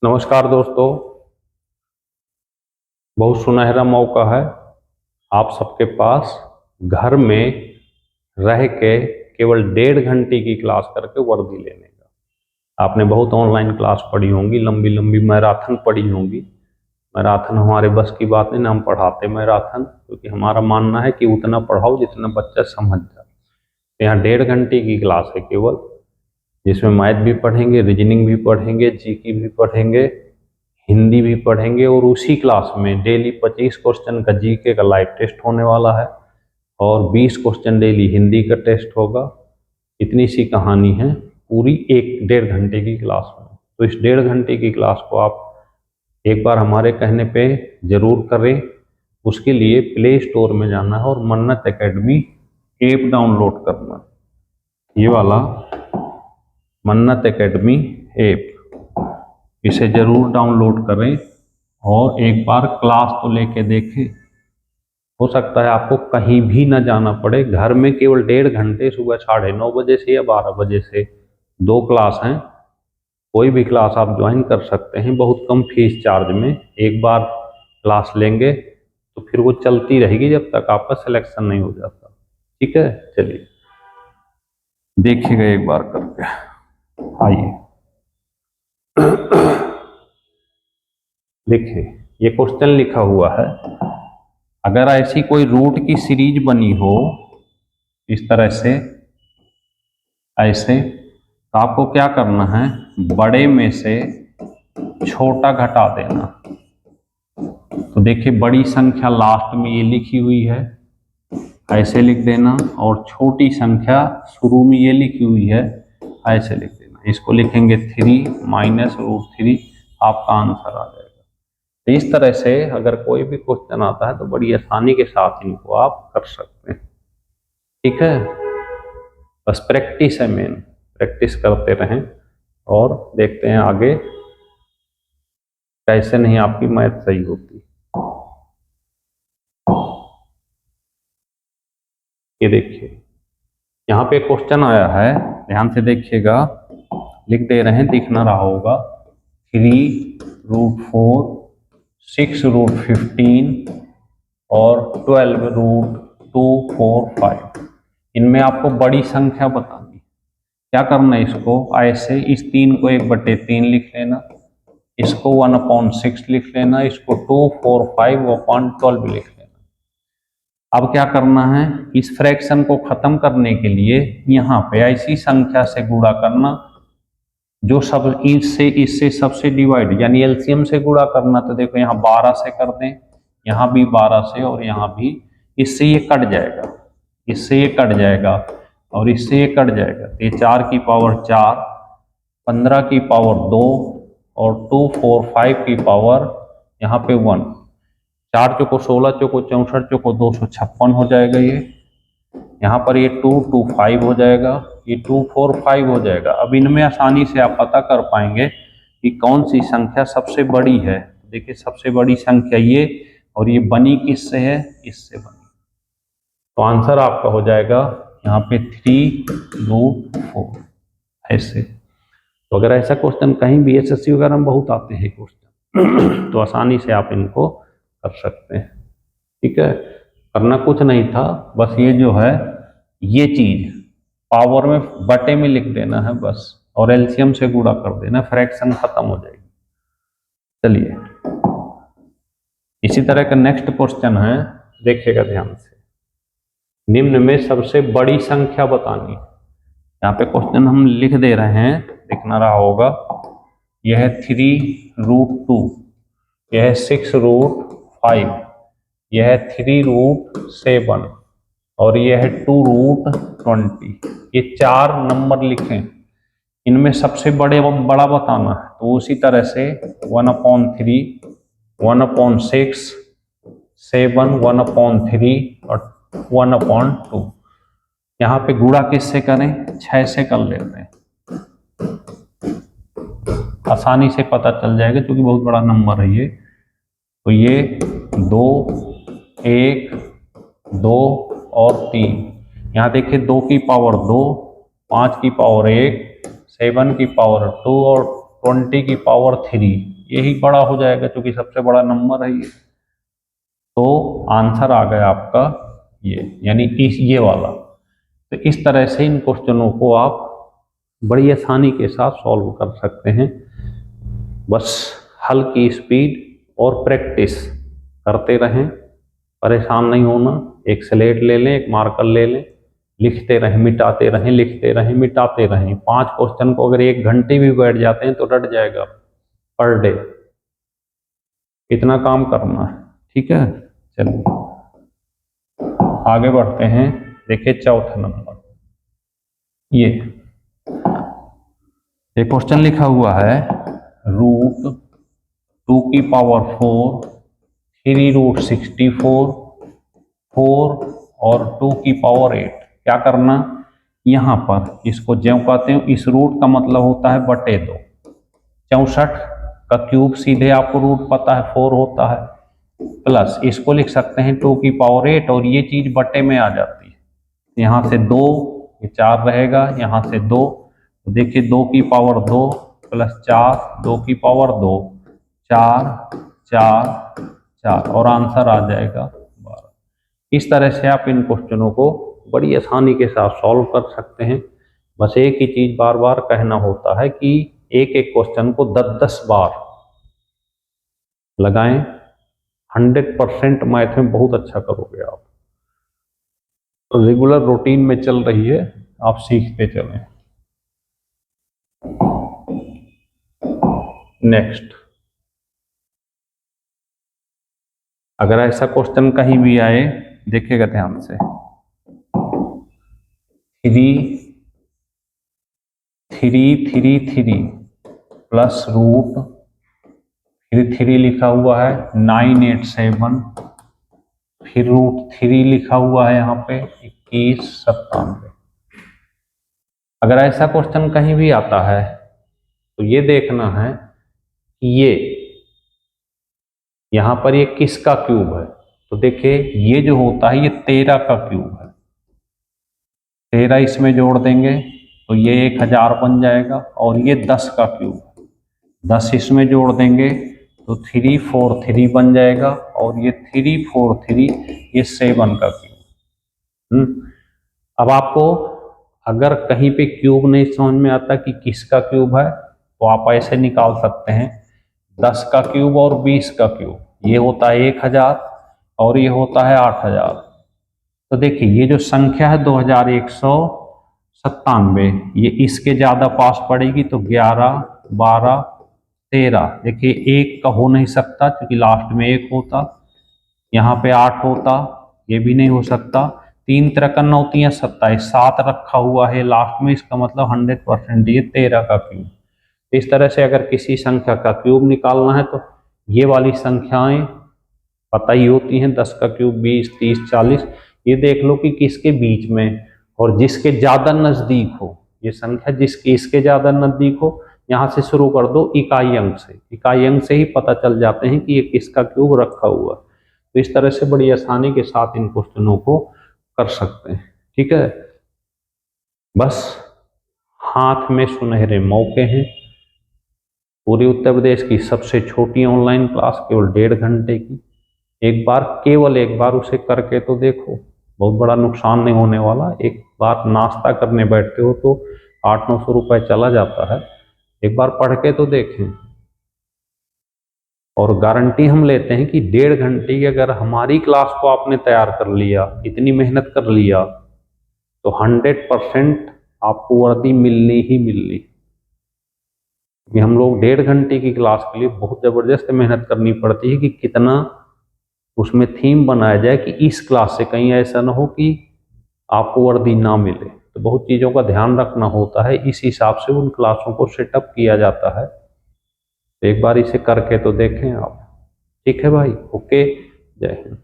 नमस्कार दोस्तों, बहुत सुनहरा मौका है आप सबके पास घर में रह के केवल 1.5 घंटे की क्लास करके वर्दी लेने का। आपने बहुत ऑनलाइन क्लास पढ़ी होंगी, लंबी लंबी मैराथन पढ़ी होंगी। मैराथन हमारे बस की बात नहीं ना, हम पढ़ाते मैराथन क्योंकि हमारा मानना है कि उतना पढ़ाओ जितना बच्चा समझ जाए। यहाँ 1.5 घंटे की क्लास है केवल, जिसमें मैथ भी पढ़ेंगे, रीजनिंग भी पढ़ेंगे, जीके भी पढ़ेंगे, हिंदी भी पढ़ेंगे और उसी क्लास में डेली 25 क्वेश्चन का जीके का लाइव टेस्ट होने वाला है और 20 क्वेश्चन डेली हिंदी का टेस्ट होगा। इतनी सी कहानी है पूरी 1-1.5 घंटे की क्लास में। तो इस 1.5 घंटे की क्लास को आप एक बार हमारे कहने पे ज़रूर करें। उसके लिए प्ले स्टोर में जाना है और मन्नत एकेडमी ऐप डाउनलोड करना, ये वाला मन्नत एकेडमी ऐप, इसे ज़रूर डाउनलोड करें और एक बार क्लास तो लेके देखें। हो सकता है आपको कहीं भी ना जाना पड़े, घर में केवल 1.5 घंटे सुबह 9:30 बजे से या 12 बजे से 2 क्लास हैं। कोई भी क्लास आप ज्वाइन कर सकते हैं बहुत कम फीस चार्ज में। एक बार क्लास लेंगे तो फिर वो चलती रहेगी जब तक आपका सिलेक्शन नहीं हो जाता। ठीक है, चलिए देखिएगा एक बार करके। आइए देखिए, ये क्वेश्चन लिखा हुआ है, अगर ऐसी कोई रूट की सीरीज बनी हो इस तरह से ऐसे, तो आपको क्या करना है, बड़े में से छोटा घटा देना। तो देखिए बड़ी संख्या लास्ट में ये लिखी हुई है, ऐसे लिख देना, और छोटी संख्या शुरू में ये लिखी हुई है, ऐसे लिख देना। इसको लिखेंगे 3 माइनस √3, आपका आंसर आ जाएगा। तो इस तरह से अगर कोई भी क्वेश्चन आता है तो बड़ी आसानी के साथ इनको आप कर सकते हैं। ठीक है, बस प्रैक्टिस है मेन, प्रैक्टिस करते रहें और देखते हैं आगे कैसे नहीं आपकी मैथ सही होती। ये देखिए यहाँ पे क्वेश्चन आया है, ध्यान से देखिएगा, लिख दे रहे हैं, दिख ना रहा होगा। 3√4, 6√15 और 12√245। इनमें आपको बड़ी संख्या बतानी। क्या करना है, इसको ऐसे इस 3 को 1/3 लिख लेना, इसको 1/6 लिख लेना, इसको 245/12 लिख लेना। अब क्या करना है, इस फ्रैक्शन को खत्म करने के लिए यहाँ पे ऐसी संख्या से गुणा करना जो सब इससे सबसे डिवाइड, यानी एलसीएम से गुणा करना। तो देखो यहाँ 12 से कर दें, यहाँ भी 12 से, और यहाँ भी, इससे ये कट जाएगा, इससे ये कट जाएगा और इससे ये कट जाएगा। तो ये 4 की पावर 4, 15 की पावर 2 और 245 की पावर यहाँ पे 1। 4 चौको 16, चौको 64, चौको 256 हो जाएगा। ये यहाँ पर ये 225 हो जाएगा, ये 245 हो जाएगा। अब इनमें आसानी से आप पता कर पाएंगे कि कौन सी संख्या सबसे बड़ी है। देखिए सबसे बड़ी संख्या ये, और ये बनी किससे है, इससे बनी। तो आंसर आपका हो जाएगा यहाँ पे 3√4 ऐसे। तो अगर ऐसा क्वेश्चन कहीं भी एसएससी वगैरह में बहुत आते हैं क्वेश्चन तो आसानी से आप इनको कर सकते हैं। ठीक है, करना कुछ नहीं था, बस ये जो है ये चीज पावर में बटे में लिख देना है बस, और एलसीएम से गुणा कर देना, फ्रैक्शन खत्म हो जाएगी। चलिए इसी तरह का नेक्स्ट क्वेश्चन है, देखिएगा ध्यान से। निम्न में सबसे बड़ी संख्या बतानी। यहाँ पे क्वेश्चन हम लिख दे रहे हैं, दिख ना रहा होगा। यह है 3√2, यह है 6√5, यह है 3√7 और यह है 2√20। ये 4 नंबर लिखें, इनमें सबसे बड़ा बताना है। तो उसी तरह से 1/3, 1/6, 7, 1/3 और 1/2। यहाँ पे गुणा किससे करें, 6 से कर लेते हैं, आसानी से पता चल जाएगा क्योंकि बहुत बड़ा नंबर है ये। तो ये 2, 1, 2 और 3। यहाँ देखिए 2 की पावर 2, 5 की पावर 1, 7 की पावर 2 और 20 की पावर 3। यही बड़ा हो जाएगा क्योंकि सबसे बड़ा नंबर है ये। तो आंसर आ गया आपका ये, यानी इस ये वाला। तो इस तरह से इन क्वेश्चनों को आप बड़ी आसानी के साथ सॉल्व कर सकते हैं। बस हल की स्पीड और प्रैक्टिस करते रहें, परेशान नहीं होना। एक स्लेट ले लें, एक मार्कर ले लें, लिखते रहें, मिटाते रहें, लिखते रहें, मिटाते रहें। 5 क्वेश्चन को अगर 1 घंटे भी बैठ जाते हैं तो रट जाएगा पर डे। इतना काम करना है, ठीक है। चलिए आगे बढ़ते हैं। देखिए चौथा नंबर, ये क्वेश्चन लिखा हुआ है √2⁴, 3√64, 4 और 2⁸ क्या करना, यहाँ पर इसको ज्यों कहते हैं, इस रूट का मतलब होता है बटे 2। 64 का क्यूब सीधे आपको रूट पता है 4 होता है, प्लस इसको लिख सकते हैं 2⁸ और ये चीज बटे में आ जाती है। यहाँ से 2, ये 4 रहेगा, यहाँ से 2, तो देखिए 2⁸ 2 प्लस 4, 2⁸2, 4, 4, 4 और आंसर आ जाएगा 12। इस तरह से आप इन क्वेश्चनों को बड़ी आसानी के साथ सॉल्व कर सकते हैं। बस एक ही चीज बार बार कहना होता है कि एक एक क्वेश्चन को 10-10 बार लगाएं। 100% मैथ में बहुत अच्छा करोगे आप। रेगुलर रूटीन में चल रही है, आप सीखते चलें। नेक्स्ट, अगर ऐसा क्वेश्चन कहीं भी आए, देखिएगा ध्यान से, 3 प्लस रूट, फिर 3 लिखा हुआ है 987, फिर √3 लिखा हुआ है यहाँ पे 2197। अगर ऐसा क्वेश्चन कहीं भी आता है तो ये देखना है कि ये यहाँ पर ये किसका क्यूब है। तो देखिए ये जो होता है ये 13 का क्यूब है। 13 इसमें जोड़ देंगे तो ये 1000 बन जाएगा, और ये 10 का क्यूब है। 10 इसमें जोड़ देंगे तो 343 बन जाएगा, और ये 343 ये 7 का क्यूब। अब आपको अगर कहीं पे क्यूब नहीं समझ में आता कि किसका क्यूब है, तो आप ऐसे निकाल सकते हैं 10 का क्यूब और 20 का क्यूब, ये होता है 1000 और ये होता है 8000। तो देखिए ये जो संख्या है 2197, ये इसके ज्यादा पास पड़ेगी, तो 11, 12, 13। देखिए 1 का हो नहीं सकता क्योंकि लास्ट में 1 होता, यहाँ पे 8 होता, ये भी नहीं हो सकता। 3 × 9 = 27, 7 रखा हुआ है लास्ट में, इसका मतलब 100% ये 13 का क्यूब। इस तरह से अगर किसी संख्या का क्यूब निकालना है तो ये वाली संख्याएं पता ही होती हैं, 10 का क्यूब, 20, 30, 40। ये देख लो कि किसके बीच में, और जिसके ज्यादा नजदीक हो ये संख्या, जिसके इसके ज्यादा नजदीक हो, यहाँ से शुरू कर दो इकाई अंक से। इकाई अंक से ही पता चल जाते हैं कि ये किसका क्यूब रखा हुआ। तो इस तरह से बड़ी आसानी के साथ इन क्वेश्चनों को कर सकते हैं, ठीक है। बस हाथ में सुनहरे मौके हैं। पूरे उत्तर प्रदेश की सबसे छोटी ऑनलाइन क्लास, केवल 1.5 घंटे की। केवल एक बार उसे करके तो देखो, बहुत बड़ा नुकसान नहीं होने वाला। एक बार नाश्ता करने बैठते हो तो 800-900 रुपए चला जाता है, एक बार पढ़ के तो देखें। और गारंटी हम लेते हैं कि 1.5 घंटे की अगर हमारी क्लास को आपने तैयार कर लिया, इतनी मेहनत कर लिया, तो 100% आपको वर्दी मिलनी ही मिलनी। कि हम लोग 1.5 घंटे की क्लास के लिए बहुत ज़बरदस्त मेहनत करनी पड़ती है कि कितना उसमें थीम बनाया जाए कि इस क्लास से कहीं ऐसा ना हो कि आपको वर्दी ना मिले। तो बहुत चीज़ों का ध्यान रखना होता है, इस हिसाब से उन क्लासों को सेटअप किया जाता है। तो एक बार इसे करके तो देखें आप, ठीक है भाई। ओके, जय हिंद।